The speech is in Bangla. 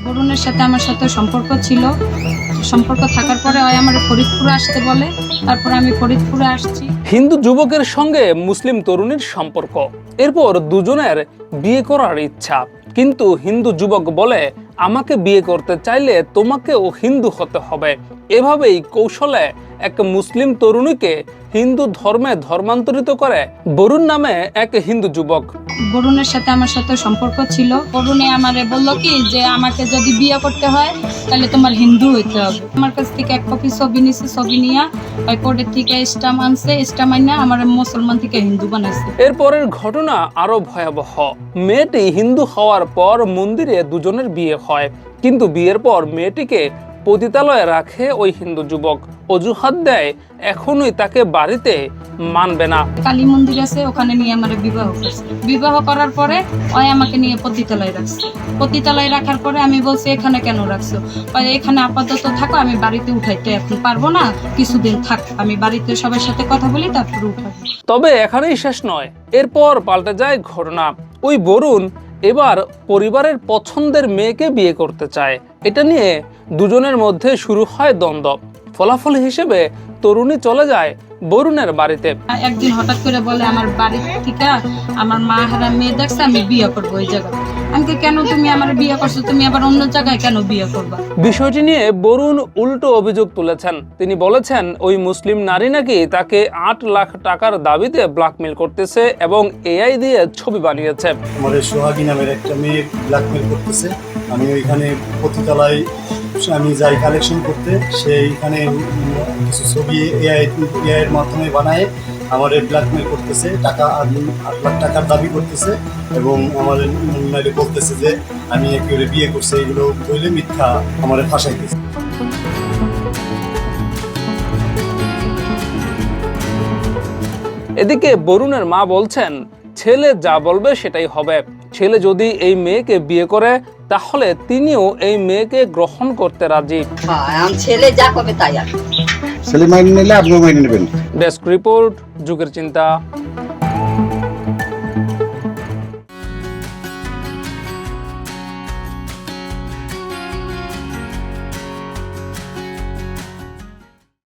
বরুণের সাথে আমার সাথে সম্পর্ক ছিল। সম্পর্ক থাকার পরে ওই আমার ফরিদপুরে আসতে বলে, তারপরে আমি ফরিদপুরে আসছি। হিন্দু যুবকের সঙ্গে মুসলিম তরুণীর সম্পর্ক, এরপর দুজনের বিয়ে করার ইচ্ছা, কিন্তু হিন্দু যুবক বলে আমাকে বিয়ে করতে চাইলে তোমাকেও হিন্দু হতে হবে। এভাবেই কৌশলে এক মুসলিম তরুণীকে হিন্দু ধর্মে ধর্মান্তরিত করে বরুণ নামে এক হিন্দু যুবক। বরুণের সাথে আমার সাথে সম্পর্ক ছিল। বরুণে আমারে বললো কি যে আমাকে যদি বিয়ে করতে হয় তাহলে তোমার হিন্দু হইতে হবে। আমার কাছ থেকে এক কপি ছবি নিছে, ছবি নিয়ে ওই কোর্টের থেকে স্টাম্প আনছে, স্টাম্প আইনা আমার মুসলমান থেকে হিন্দু বানাইছে। এরপরের ঘটনা আরো ভয়াবহ। মেয়েটি হিন্দু হওয়ার পর মন্দিরে দুজনের বিয়ে হয়, কিন্তু বিয়ের পর মেয়েটিকে পতিতালয়ে রাখে ওই হিন্দু যুবক। অজুহাত দেয় এখনই তাকে বাড়িতে মানবে না। কালী মন্দির আছে, ওখানে নিয়ে আমার বিবাহ করছে। বিবাহ করার পরে ওই আমাকে নিয়ে পতিতালয়ে রাখছে। পতিতালয়ে রাখার পরে আমি বলছি এখানে কেন রাখছো? এখানে আপাতত থাকো, আমি বাড়িতে উঠাইতে এখন পারবো না, কিছুদিন থাক, আমি বাড়িতে সবার সাথে কথা বলি তারপরে উঠাবো। তবে এখানেই শেষ নয়, এরপর পাল্টে যায় ঘটনা। ওই বরুণ এবার পরিবারের পছন্দের মেয়েকে বিয়ে করতে চায়। এটা নিয়ে দুজনের মধ্যে শুরু হয় দ্বন্দ্ব। ফলাফল হিসেবে তরুণী চলে যায় বরুণের বাড়িতে। একদিন হঠাৎ করে বলে আমার বাড়ি থেকে আমার মা হারা মেয়ে দেখছে, আমি বিয়ে করবো ওই জায়গায়। আমি কেন তুমি আমার বিয়ে করছো, তুমি আবার অন্য জায়গায় কেন বিয়ে করবা? বিষয়টি নিয়ে বরুণ উল্টো অভিযোগ তুলেছেন। তিনি বলেছেন ওই মুসলিম নারী নাকি তাকে 8 লাখ টাকার দাবিতে ব্ল্যাকমেল করতেছে এবং এআই দিয়ে ছবি বানিয়েছে। আমাদের সোহাগী নামের একটা মেয়ে ব্ল্যাকমেল করতেছে। আমি ওইখানে পতিতালয় আমি যাই কালেকশন করতে, সেইখানে কিছু ছবি এআই এর মাধ্যমে বানায় আমার ব্ল্যাকমেল করতেছে, টাকা 8 লাখ টাকার দাবি করতেছে এবং আমার বলতেছে যে আমি একেবারে বিয়ে করছি। এগুলো বললে মিথ্যা আমার ফাঁসাইতেছে। এদিকে বরুণের মা বলছেন ছেলে যা বলবে সেটাই হবে। ছেলে যদি এই মেয়েকে বিয়ে করে তাহলে তিনিও এই মেয়েকে গ্রহণ করতে রাজি। ছেলে যা করবে তাই। ছেলে মাইনে নিলে আপনিও মাইনে নেবেন। ডেস্ক রিপোর্ট, যুগের চিন্তা।